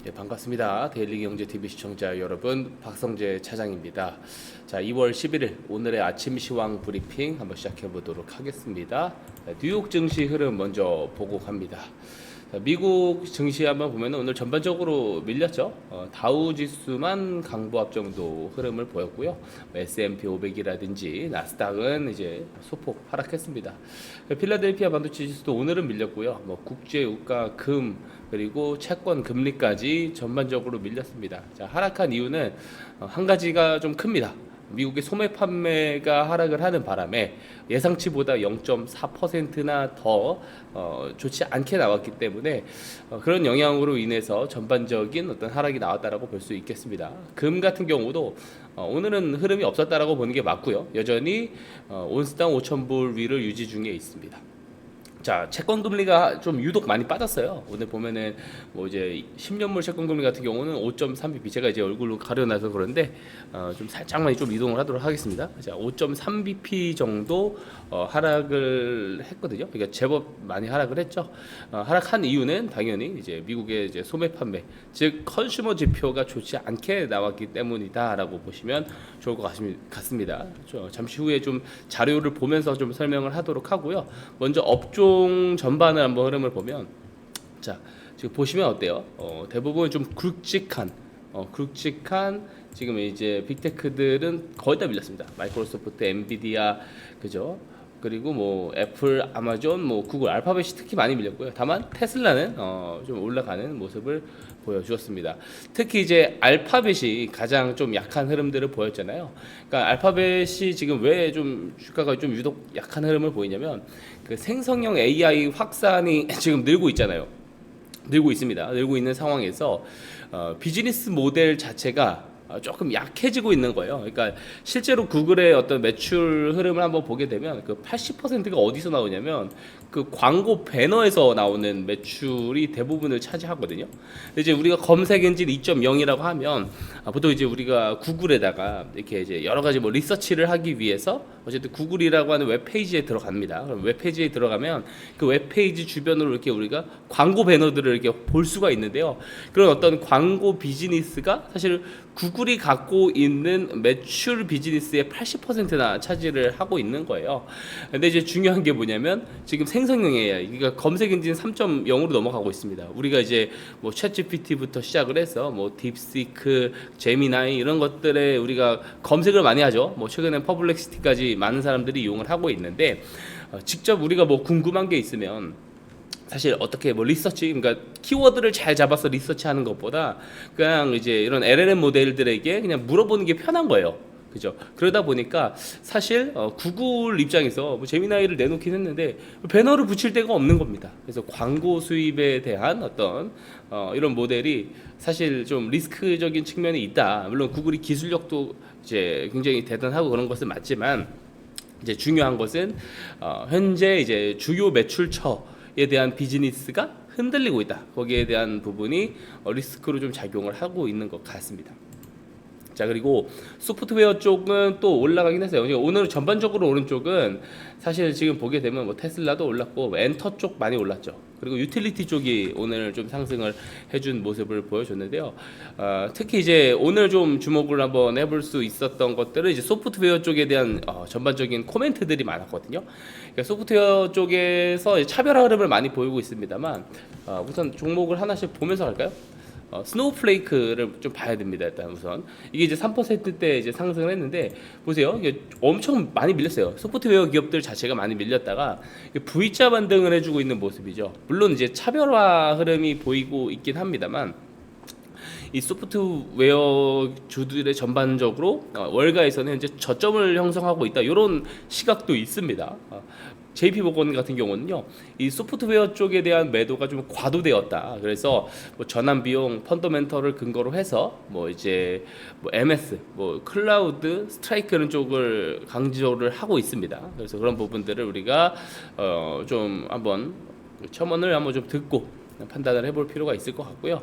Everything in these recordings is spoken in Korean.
네, 반갑습니다. 데일리 경제 TV 시청자 여러분, 박성재 차장입니다. 자, 2월 11일 오늘의 아침 시황 브리핑 한번 시작해 보도록 하겠습니다. 자, 뉴욕 증시 흐름 먼저 보고 갑니다. 자, 미국 증시 한번 보면 오늘 전반적으로 밀렸죠. 다우 지수만 강보합 정도 흐름을 보였고요. S&P 500이라든지 나스닥은 이제 소폭 하락했습니다. 필라델피아 반도체 지수도 오늘은 밀렸고요. 뭐 국제 유가, 금 그리고 채권 금리까지 전반적으로 밀렸습니다. 자, 하락한 이유는 한 가지가 좀 큽니다. 미국의 소매 판매가 하락을 하는 바람에 예상치보다 0.4%나 더 좋지 않게 나왔기 때문에 그런 영향으로 인해서 전반적인 어떤 하락이 나왔다라고 볼 수 있겠습니다. 금 같은 경우도 오늘은 흐름이 없었다라고 보는 게 맞고요. 여전히 온스당 5,000불 위를 유지 중에 있습니다. 자, 채권 금리가 좀 유독 많이 빠졌어요. 오늘 보면은 뭐 이제 10년물 채권 금리 같은 경우는 5.3bp, 제가 이제 얼굴로 가려놔서 그런데 좀 살짝만 좀 이동을 하도록 하겠습니다. 자, 5.3bp 정도 하락을 했거든요. 그러니까 제법 많이 하락을 했죠. 하락한 이유는 당연히 이제 미국의 이제 소매 판매, 즉 컨슈머 지표가 좋지 않게 나왔기 때문이다라고 보시면 좋을 것 같습니다. 잠시 후에 좀 자료를 보면서 좀 설명을 하도록 하고요. 먼저 업종 전반을 한번 흐름을 보면, 자, 지금 보시면 어때요? 대부분 좀 굵직한 지금 이제 빅테크들은 거의 다 밀렸습니다. 마이크로소프트, 엔비디아, 그죠? 그리고 뭐 애플, 아마존, 뭐 구글, 알파벳이 특히 많이 밀렸고요. 다만 테슬라는 좀 올라가는 모습을 보여주었습니다. 특히 이제 알파벳이 가장 좀 약한 흐름들을 보였잖아요. 그러니까 알파벳이 지금 왜 좀 주가가 좀 유독 약한 흐름을 보이냐면, 그 생성형 AI 확산이 지금 늘고 있잖아요. 늘고 있습니다. 늘고 있는 상황에서 비즈니스 모델 자체가 조금 약해지고 있는 거예요. 그러니까 실제로 구글의 어떤 매출 흐름을 한번 보게 되면 그 80%가 어디서 나오냐면 그 광고 배너에서 나오는 매출이 대부분을 차지하거든요. 이제 우리가 검색 엔진 2.0이라고 하면 보통 이제 우리가 구글에다가 이렇게 이제 여러 가지 뭐 리서치를 하기 위해서 어쨌든 구글이라고 하는 웹페이지에 들어갑니다. 그럼 웹페이지에 들어가면 그 웹페이지 주변으로 이렇게 우리가 광고 배너들을 이렇게 볼 수가 있는데요. 그런 어떤 광고 비즈니스가 사실 구글이 갖고 있는 매출 비즈니스의 80%나 차지를 하고 있는 거예요. 근데 이제 중요한 게 뭐냐면 지금 생성형 AI, 그러니까 검색 엔진 3.0으로 넘어가고 있습니다. 우리가 이제 뭐 챗GPT부터 시작을 해서 뭐 딥시크, 제미나이 이런 것들에 우리가 검색을 많이 하죠. 뭐 최근에 퍼블렉시티까지 많은 사람들이 이용을 하고 있는데 직접 우리가 뭐 궁금한 게 있으면 사실 어떻게 뭐 리서치, 그러니까 키워드를 잘 잡아서 리서치하는 것보다 그냥 이제 이런 LLM 모델들에게 그냥 물어보는 게 편한 거예요. 그죠? 그러다 보니까 사실 구글 입장에서 뭐 제미나이를 내놓긴 했는데 배너를 붙일 데가 없는 겁니다. 그래서 광고 수입에 대한 어떤 이런 모델이 사실 좀 리스크적인 측면이 있다. 물론 구글이 기술력도 이제 굉장히 대단하고 그런 것은 맞지만 이제 중요한 것은 현재 이제 주요 매출처에 대한 비즈니스가 흔들리고 있다. 거기에 대한 부분이 리스크로 좀 작용을 하고 있는 것 같습니다. 자, 그리고 소프트웨어 쪽은 또 올라가긴 했어요. 오늘 전반적으로 오른쪽은 사실 지금 보게 되면 뭐 테슬라도 올랐고 엔터 쪽 많이 올랐죠. 그리고 유틸리티 쪽이 오늘 좀 상승을 해준 모습을 보여줬는데요. 특히 이제 오늘 좀 주목을 한번 해볼 수 있었던 것들은 이제 소프트웨어 쪽에 대한 전반적인 코멘트들이 많았거든요. 그러니까 소프트웨어 쪽에서 차별화 흐름을 많이 보이고 있습니다만 우선 종목을 하나씩 보면서 갈까요? 스노우플레이크를 좀 봐야 됩니다. 일단 우선 이게 이제 3%대 이제 상승을 했는데 보세요. 이게 엄청 많이 밀렸어요. 소프트웨어 기업들 자체가 많이 밀렸다가 V자 반등을 해주고 있는 모습이죠. 물론 이제 차별화 흐름이 보이고 있긴 합니다만 이 소프트웨어 주들의 전반적으로 월가에서는 현재 저점을 형성하고 있다. 이런 시각도 있습니다. JP모건 같은 경우는요, 이 소프트웨어 쪽에 대한 매도가 좀 과도되었다. 그래서 뭐 전환 비용, 펀더멘털을 근거로 해서 뭐 이제 뭐 MS, 뭐 클라우드, 스트라이크 이런 쪽을 강조를 하고 있습니다. 그래서 그런 부분들을 우리가 좀 한번 첨언을 한번 좀 듣고 판단을 해볼 필요가 있을 것 같고요.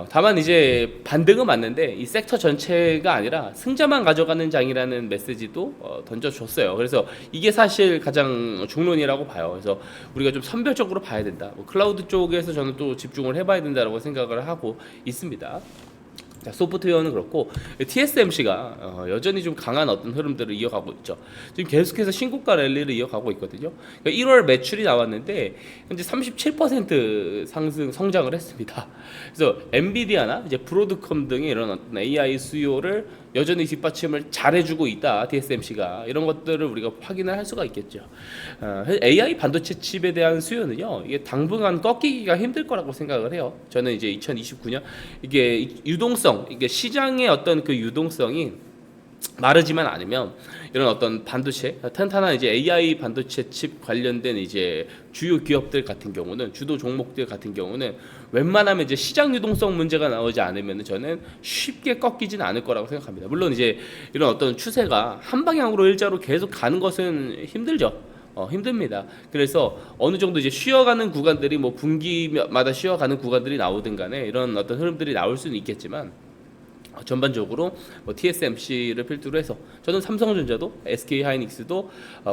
다만 이제 반등은 맞는데 이 섹터 전체가 아니라 승자만 가져가는 장이라는 메시지도 던져줬어요. 그래서 이게 사실 가장 중론이라고 봐요. 그래서 우리가 좀 선별적으로 봐야 된다. 클라우드 쪽에서 저는 또 집중을 해봐야 된다라고 생각을 하고 있습니다. 자, 소프트웨어는 그렇고 TSMC가 여전히 좀 강한 어떤 흐름들을 이어가고 있죠. 지금 계속해서 신고가 랠리를 이어가고 있거든요. 그러니까 1월 매출이 나왔는데 현재 37% 상승 성장을 했습니다. 그래서 엔비디아나 이제 브로드컴 등의 이런 어떤 AI 수요를 여전히 뒷받침을 잘해주고 있다. TSMC가 이런 것들을 우리가 확인을 할 수가 있겠죠. AI 반도체 칩에 대한 수요는요, 이게 당분간 꺾이기가 힘들 거라고 생각을 해요. 저는 이제 2029년 이게 유동성, 이게 시장의 어떤 그 유동성이 마르지만 않으면 이런 어떤 반도체 탄탄한 이제 AI 반도체 칩 관련된 이제 주요 기업들 같은 경우는 주도 종목들 같은 경우는 웬만하면 이제 시장 유동성 문제가 나오지 않으면 저는 쉽게 꺾이지는 않을 거라고 생각합니다. 물론 이제 이런 어떤 추세가 한 방향으로 일자로 계속 가는 것은 힘들죠. 힘듭니다. 그래서 어느 정도 이제 쉬어가는 구간들이 뭐 분기마다 쉬어가는 구간들이 나오든 간에 이런 어떤 흐름들이 나올 수는 있겠지만 전반적으로 뭐 TSMC를 필두로 해서 저는 삼성전자도 SK하이닉스도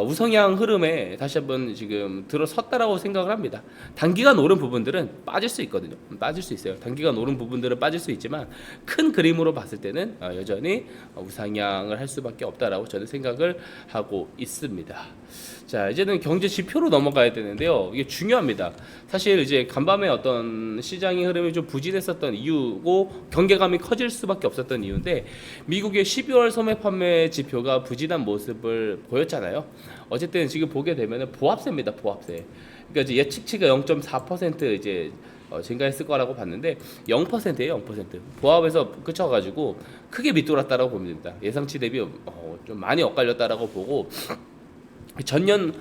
우성향 흐름에 다시 한번 지금 들어섰다라고 생각을 합니다. 단기간 오른 부분들은 빠질 수 있거든요. 빠질 수 있어요. 단기간 오른 부분들은 빠질 수 있지만 큰 그림으로 봤을 때는 여전히 우상향을 할 수밖에 없다라고 저는 생각을 하고 있습니다. 자, 이제는 경제 지표로 넘어가야 되는데요. 이게 중요합니다. 사실 이제 간밤에 어떤 시장의 흐름이 좀 부진했었던 이유고 경계감이 커질 수밖에 없었던 이유인데 미국의 12월 소매 판매 지표가 부진한 모습을 보였잖아요. 어쨌든 지금 보게 되면은 보합세입니다. 보합세. 그러니까 이제 예측치가 0.4% 이제 증가했을 거라고 봤는데 0%예요. 0%. 보합에서 그쳐가지고 크게 밑돌았다라고 보면 됩니다. 예상치 대비 좀 많이 엇갈렸다라고 보고 전년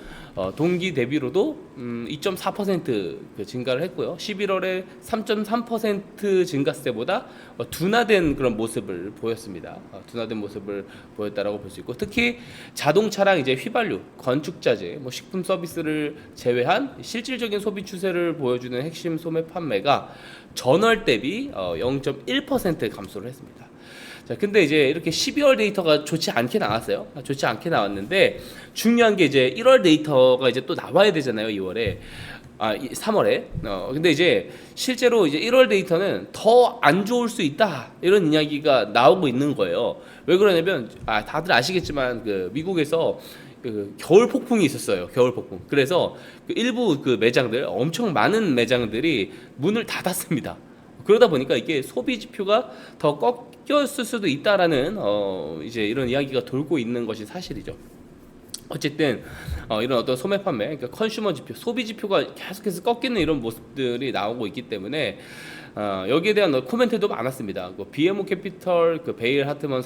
동기 대비로도 2.4% 증가를 했고요. 11월에 3.3% 증가세보다 둔화된 그런 모습을 보였습니다. 둔화된 모습을 보였다라고 볼 수 있고 특히 자동차랑 이제 휘발유, 건축자재, 뭐 식품 서비스를 제외한 실질적인 소비 추세를 보여주는 핵심 소매 판매가 전월 대비 0.1% 감소를 했습니다. 자, 근데 이제 이렇게 12월 데이터가 좋지 않게 나왔어요. 좋지 않게 나왔는데 중요한 게 이제 1월 데이터가 이제 또 나와야 되잖아요. 2월에. 3월에. 근데 이제 실제로 이제 1월 데이터는 더 안 좋을 수 있다. 이런 이야기가 나오고 있는 거예요. 왜 그러냐면 다들 아시겠지만 그 미국에서 그 겨울 폭풍이 있었어요. 겨울 폭풍. 그래서 그 일부 그 매장들 엄청 많은 매장들이 문을 닫았습니다. 그러다 보니까 이게 소비 지표가 더 꺾였을 수도 있다라는 이제 이런 이야기가 돌고 있는 것이 사실이죠. 어쨌든 이런 어떤 소매 판매, 그러니까 컨슈머 지표, 소비 지표가 계속해서 꺾이는 이런 모습들이 나오고 있기 때문에 여기에 대한 코멘트도 많았습니다. BMO 캐피털 그 베일 하트먼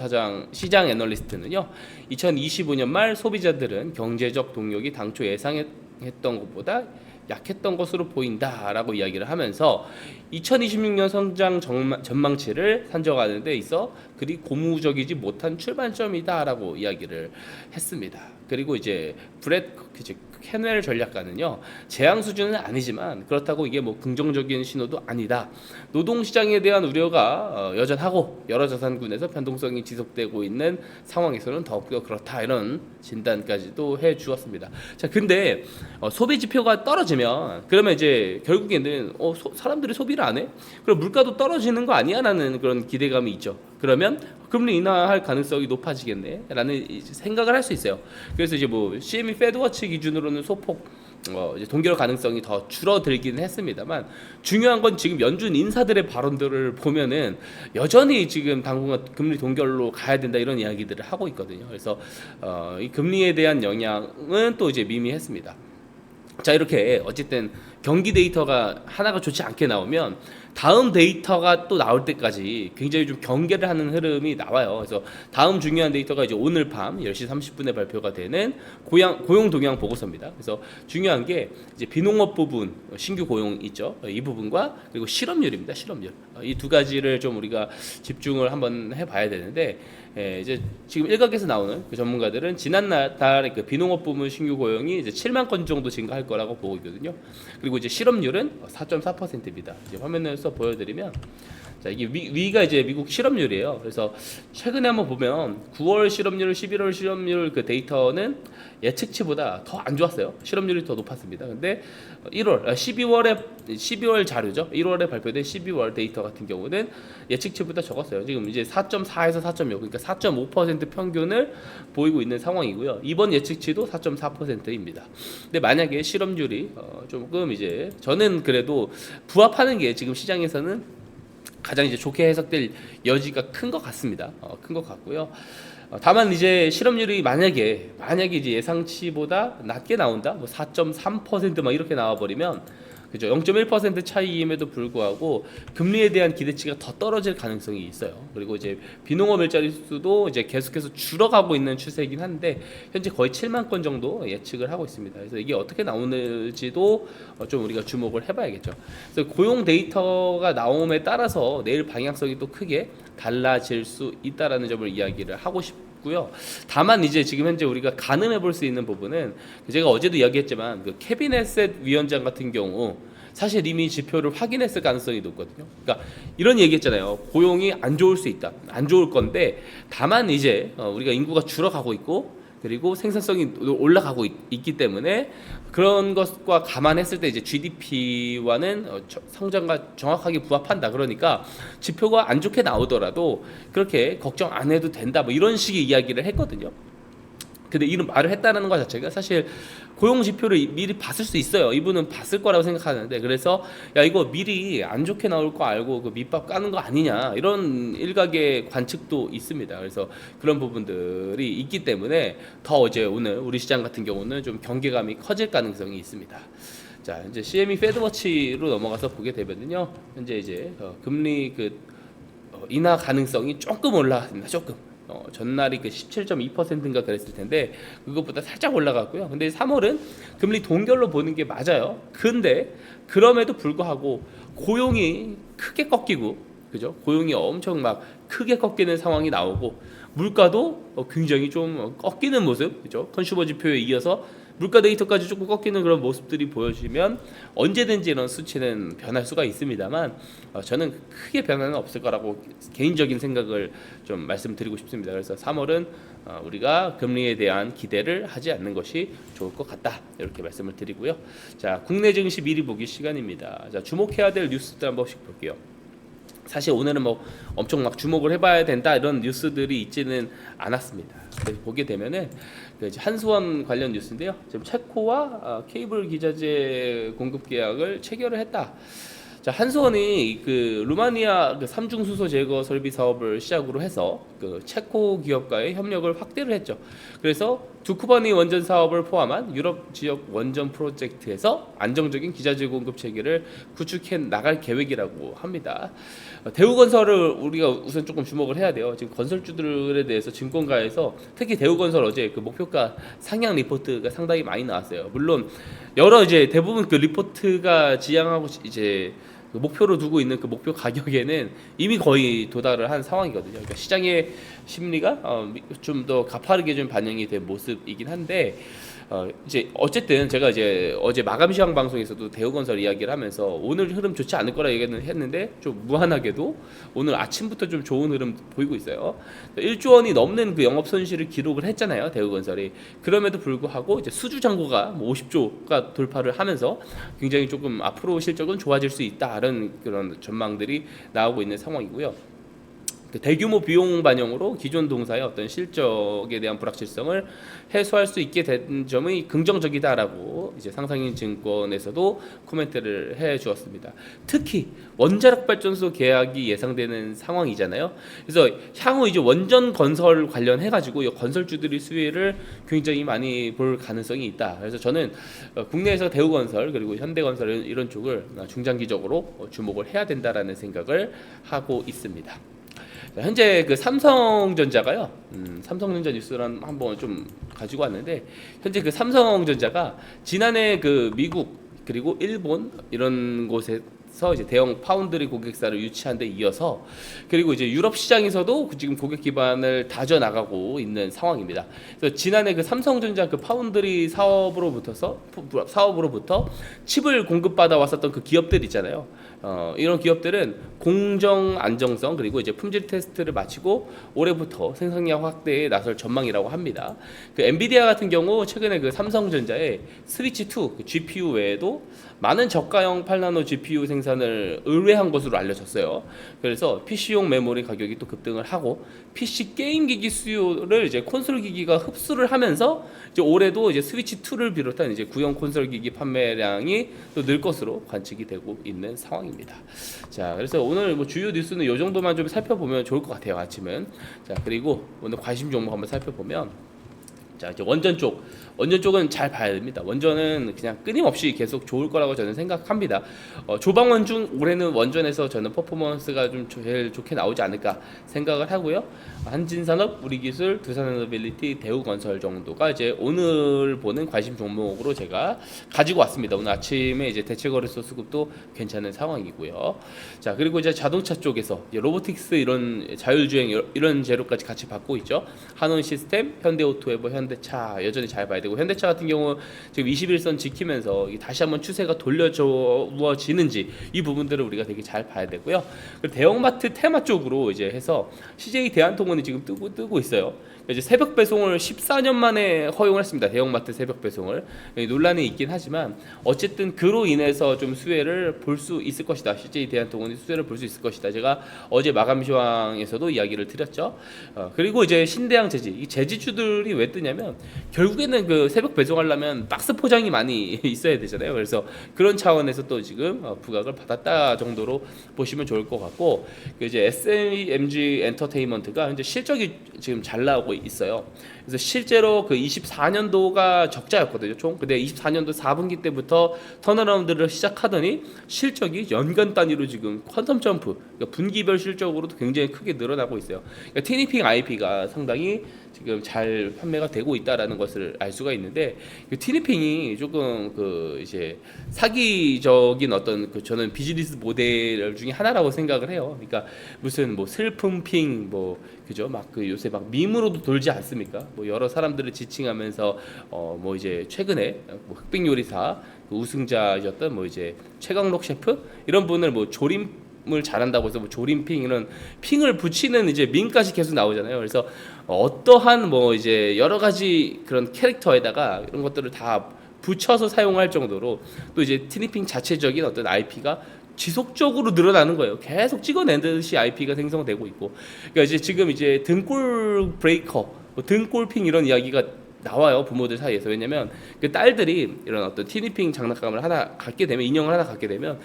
시장 애널리스트는요, 2025년 말 소비자들은 경제적 동력이 당초 예상했던 것보다 약했던 것으로 보인다라고 이야기를 하면서 2026년 성장 전망치를 산정하는 데 있어 그리 고무적이지 못한 출발점이다라고 이야기를 했습니다. 그리고 이제 캐넬 전략가는요, 재앙 수준은 아니지만 그렇다고 이게 뭐 긍정적인 신호도 아니다. 노동시장에 대한 우려가 여전하고 여러 자산군에서 변동성이 지속되고 있는 상황에서는 더욱더 그렇다, 이런 진단까지도 해 주었습니다. 자, 근데 소비 지표가 떨어지면 그러면 이제 결국에는 사람들이 소비를 안 해? 그럼 물가도 떨어지는 거 아니야? 라는 그런 기대감이 있죠. 그러면 금리 인하할 가능성이 높아지겠네 라는 생각을 할 수 있어요. 그래서 이제 뭐 CME 패드워치 기준으로는 소폭 이제 동결 가능성이 더 줄어들기는 했습니다만 중요한 건 지금 연준 인사들의 발언들을 보면은 여전히 지금 당분간 금리 동결로 가야 된다 이런 이야기들을 하고 있거든요. 그래서 이 금리에 대한 영향은 또 이제 미미했습니다. 자, 이렇게 어쨌든 경기 데이터가 하나가 좋지 않게 나오면 다음 데이터가 또 나올 때까지 굉장히 좀 경계를 하는 흐름이 나와요. 그래서 다음 중요한 데이터가 이제 오늘 밤 10시 30분에 발표가 되는 고용 동향 보고서입니다. 그래서 중요한 게 이제 비농업 부분 신규 고용 있죠. 이 부분과 그리고 실업률입니다. 실업률. 이 두 가지를 좀 우리가 집중을 한번 해봐야 되는데 이제 지금 일각에서 나오는 그 전문가들은 지난달 그 비농업 부문 신규 고용이 이제 7만 건 정도 증가할 거라고 보고 있거든요. 그리고 이제 실업률은 4.4%입니다. 이제 화면에서 보여드리면, 자, 이게 위가 이제 미국 실업률이에요. 그래서 최근에 한번 보면 9월 실업률, 11월 실업률 그 데이터는 예측치보다 더 안 좋았어요. 실업률이 더 높았습니다. 근데 12월 자료죠. 1월에 발표된 12월 데이터 같은 경우는 예측치보다 적었어요. 지금 이제 4.4에서 4.6, 그러니까 4.5% 평균을 보이고 있는 상황이고요. 이번 예측치도 4.4%입니다. 근데 만약에 실업률이 조금 이제 저는 그래도 부합하는 게 지금 시장에서는 가장 이제 좋게 해석될 여지가 큰 것 같습니다. 큰 것 같고요. 다만 이제 실업률이 만약에 이제 예상치보다 낮게 나온다, 뭐 4.3% 이렇게 나와 버리면, 그죠? 0.1% 차이임에도 불구하고 금리에 대한 기대치가 더 떨어질 가능성이 있어요. 그리고 이제 비농업 일자리 수도 이제 계속해서 줄어가고 있는 추세이긴 한데 현재 거의 7만 건 정도 예측을 하고 있습니다. 그래서 이게 어떻게 나오는지도 좀 우리가 주목을 해봐야겠죠. 그래서 고용 데이터가 나옴에 따라서 내일 방향성이 또 크게 달라질 수 있다라는 점을 이야기를 하고 싶고요. 다만 이제 지금 현재 우리가 가늠해 볼 수 있는 부분은 제가 어제도 이야기했지만 그 케빈 헤셋 위원장 같은 경우 사실 이미 지표를 확인했을 가능성이 높거든요. 그러니까 이런 얘기했잖아요. 고용이 안 좋을 수 있다, 안 좋을 건데 다만 이제 우리가 인구가 줄어가고 있고 그리고 생산성이 올라가고 있기 때문에 그런 것과 감안했을 때 이제 GDP와는 성장과 정확하게 부합한다. 그러니까 지표가 안 좋게 나오더라도 그렇게 걱정 안 해도 된다. 뭐 이런 식의 이야기를 했거든요. 근데 이런 말을 했다는 것 자체가 사실 고용 지표를 미리 봤을 수 있어요. 이분은 봤을 거라고 생각하는데, 그래서 야 이거 미리 안 좋게 나올 거 알고 그 밑밥 까는 거 아니냐 이런 일각의 관측도 있습니다. 그래서 그런 부분들이 있기 때문에 더 어제 오늘 우리 시장 같은 경우는 좀 경계감이 커질 가능성이 있습니다. 자, 이제 CME 페드워치로 넘어가서 보게 되면요, 현재 이제 금리 인하 가능성이 조금 올라갔습니다. 조금. 전날이 그 17.2%인가 그랬을 텐데 그것보다 살짝 올라갔고요. 근데 3월은 금리 동결로 보는 게 맞아요. 근데 그럼에도 불구하고 고용이 크게 꺾이고, 그죠? 고용이 엄청 막 크게 꺾이는 상황이 나오고 물가도 굉장히 좀 꺾이는 모습, 그죠? 컨슈머 지표에 이어서 물가 데이터까지 조금 꺾이는 그런 모습들이 보여지면 언제든지 이런 수치는 변할 수가 있습니다만 저는 크게 변화는 없을 거라고 개인적인 생각을 좀 말씀드리고 싶습니다. 그래서 3월은 우리가 금리에 대한 기대를 하지 않는 것이 좋을 것 같다, 이렇게 말씀을 드리고요. 자, 국내 증시 미리 보기 시간입니다. 자, 주목해야 될 뉴스들 한 번씩 볼게요. 사실 오늘은 뭐 엄청 막 주목을 해봐야 된다 이런 뉴스들이 있지는 않았습니다. 보게 되면은 한수원 관련 뉴스인데요. 지금 체코와 케이블 기자재 공급 계약을 체결을 했다. 자, 한수원이 그 루마니아 그 삼중 수소 제거 설비 사업을 시작으로 해서 그 체코 기업과의 협력을 확대를 했죠. 그래서 두쿠바니 원전 사업을 포함한 유럽 지역 원전 프로젝트에서 안정적인 기자재 공급 체계를 구축해 나갈 계획이라고 합니다. 대우건설을 우리가 우선 조금 주목을 해야 돼요. 지금 건설주들에 대해서 증권가에서 특히 대우건설 어제 그 목표가 상향 리포트가 상당히 많이 나왔어요. 물론 여러 이제 대부분 그 리포트가 지향하고 이제 그 목표로 두고 있는 그 목표 가격에는 이미 거의 도달을 한 상황이거든요. 그러니까 시장의 심리가 좀 더 가파르게 좀 반영이 된 모습이긴 한데 이제 어쨌든 제가 이제 어제 마감 시황 방송에서도 대우건설 이야기를 하면서 오늘 흐름 좋지 않을 거라 얘기는 했는데 좀 무한하게도 오늘 아침부터 좀 좋은 흐름 보이고 있어요. 1조 원이 넘는 그 영업 손실을 기록을 했잖아요, 대우건설이. 그럼에도 불구하고 이제 수주 잔고가 50조가 돌파를 하면서 굉장히 조금 앞으로 실적은 좋아질 수 있다는 그런 전망들이 나오고 있는 상황이고요. 대규모 비용 반영으로 기존 동사의 어떤 실적에 대한 불확실성을 해소할 수 있게 된 점이 긍정적이다라고 이제 상상인 증권에서도 코멘트를 해 주었습니다. 특히 원자력 발전소 계약이 예상되는 상황이잖아요. 그래서 향후 이제 원전 건설 관련해 가지고 건설주들이 수혜를 굉장히 많이 볼 가능성이 있다. 그래서 저는 국내에서 대우건설 그리고 현대건설 이런 쪽을 중장기적으로 주목을 해야 된다라는 생각을 하고 있습니다. 현재 그 삼성전자가요. 삼성전자 뉴스를 한번 좀 가지고 왔는데 현재 그 삼성전자가 지난해 그 미국 그리고 일본 이런 곳에 이제 대형 파운드리 고객사를 유치한 데 이어서 그리고 이제 유럽 시장에서도 지금 고객 기반을 다져 나가고 있는 상황입니다. 그래서 지난해 그 삼성전자 그 파운드리 사업으로부터 칩을 공급받아 왔었던 그 기업들 있잖아요. 이런 기업들은 공정 안정성 그리고 이제 품질 테스트를 마치고 올해부터 생산량 확대에 나설 전망이라고 합니다. 그 엔비디아 같은 경우 최근에 그 삼성전자의 스위치 2 그 GPU 외에도 많은 저가형 8나노 GPU 생산을 의뢰한 것으로 알려졌어요. 그래서 PC용 메모리 가격이 또 급등을 하고 PC 게임 기기 수요를 이제 콘솔 기기가 흡수를 하면서 이제 올해도 이제 스위치 2를 비롯한 이제 구형 콘솔 기기 판매량이 또 늘 것으로 관측이 되고 있는 상황입니다. 자, 그래서 오늘 뭐 주요 뉴스는 이 정도만 좀 살펴보면 좋을 것 같아요. 아침은. 자, 그리고 오늘 관심 종목 한번 살펴보면 자, 이제 원전 쪽은 잘 봐야 됩니다. 원전은 그냥 끊임없이 계속 좋을 거라고 저는 생각합니다. 조방원 중 올해는 원전에서 저는 퍼포먼스가 좀 제일 좋게 나오지 않을까 생각을 하고요. 한진산업, 우리기술, 두산에너빌리티, 대우건설 정도가 이제 오늘 보는 관심 종목으로 제가 가지고 왔습니다. 오늘 아침에 이제 대체거래소 수급도 괜찮은 상황이고요. 자, 그리고 이제 자동차 쪽에서 이제 로보틱스 이런 자율주행 이런 재료까지 같이 받고 있죠. 한원 시스템, 현대오토에버, 현대차 여전히 잘 봐야 되고 현대차 같은 경우 지금 21선 지키면서 다시 한번 추세가 돌려주어지는지 이 부분들을 우리가 되게 잘 봐야 되고요. 그리고 대형마트 테마 쪽으로 이제 해서 CJ 대한통운이 지금 뜨고 있어요. 이제 새벽 배송을 14년 만에 허용을 했습니다. 대형마트 새벽 배송을. 논란이 있긴 하지만 어쨌든 그로 인해서 좀 수혜를 볼 수 있을 것이다. CJ 대한통운이 수혜를 볼 수 있을 것이다. 제가 어제 마감 시황에서도 이야기를 드렸죠. 그리고 이제 신대양 제지, 이 제지주들이 왜 뜨냐면 결국에는 그 새벽 배송하려면 박스 포장이 많이 있어야 되잖아요. 그래서 그런 차원에서 또 지금 부각을 받았다 정도로 보시면 좋을 것 같고, 이제 SMG 엔터테인먼트가 이제 실적이 지금 잘 나오고 있어요. 그래서 실제로 그 24년도가 적자였거든요, 총. 근데 24년도 4분기 때부터 턴어라운드를 시작하더니 실적이 연간 단위로 지금 퀀텀 점프, 그러니까 분기별 실적으로도 굉장히 크게 늘어나고 있어요. 그러니까 티니핑 IP가 상당히 지금 잘 판매가 되고 있다라는 것을 알 수가 있는데, 그 티니핑이 조금 그 이제 사기적인 어떤 그 저는 비즈니스 모델 중에 하나라고 생각을 해요. 그러니까 무슨 뭐 슬픔 핑 뭐 그죠? 막 그 요새 막 밈으로도 돌지 않습니까? 뭐 여러 사람들을 지칭하면서 뭐 이제 최근에 뭐 흑백 요리사 그 우승자였던 뭐 이제 최강록 셰프 이런 분을 뭐 조림을 잘한다고 해서 뭐 조림핑 이런 핑을 붙이는 이제 밈까지 계속 나오잖아요. 그래서 어떠한 뭐 이제 여러 가지 그런 캐릭터에다가 이런 것들을 다 붙여서 사용할 정도로 또 이제 티니핑 자체적인 어떤 IP가 지속적으로 늘어나는 거예요. 계속 찍어낸 듯이 IP가 생성되고 있고, 그러니까 이제 지금 이제 등골 브레이커, 뭐 등골핑 이런 이야기가 나와요, 부모들 사이에서. 왜냐면 그 딸들이 이런 어떤 티니핑 장난감을 하나 갖게 되면, 인형을 하나 갖게 되면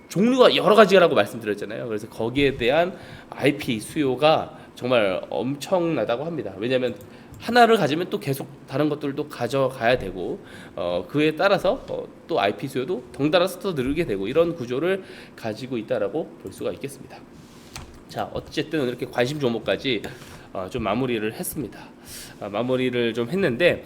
종류가 여러 가지라고 말씀드렸잖아요. 그래서 거기에 대한 IP 수요가 정말 엄청나다고 합니다. 왜냐면 하나를 가지면 또 계속 다른 것들도 가져가야 되고, 그에 따라서 또 IP 수요도 덩달아서 더 늘게 되고, 이런 구조를 가지고 있다라고 볼 수가 있겠습니다. 자, 어쨌든 이렇게 관심 종목까지 좀 마무리를 했습니다. 마무리를 좀 했는데,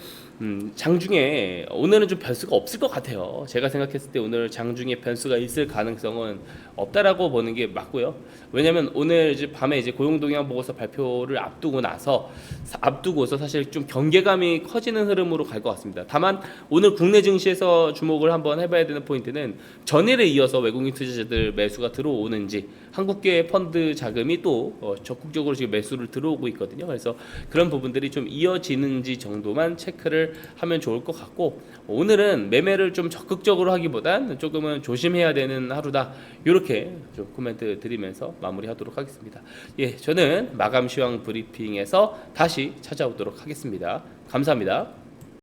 장중에 오늘은 좀 변수가 없을 것 같아요. 제가 생각했을 때 오늘 장중에 변수가 있을 가능성은 없다라고 보는 게 맞고요. 왜냐면 오늘 이제 밤에 이제 고용동향 보고서 발표를 앞두고서 사실 좀 경계감이 커지는 흐름으로 갈 것 같습니다. 다만 오늘 국내 증시에서 주목을 한번 해봐야 되는 포인트는 전일에 이어서 외국인 투자자들 매수가 들어오는지, 한국계 펀드 자금이 또 적극적으로 지금 매수를 들어오고 있거든요. 그래서 그런 부분들이 좀 이어지는지 정도만 체크를 하면 좋을 것 같고, 오늘은 매매를 좀 적극적으로 하기보단 조금은 조심해야 되는 하루다, 이렇게 좀 코멘트 드리면서 마무리하도록 하겠습니다. 예, 저는 마감 시황 브리핑에서 다시 찾아오도록 하겠습니다. 감사합니다.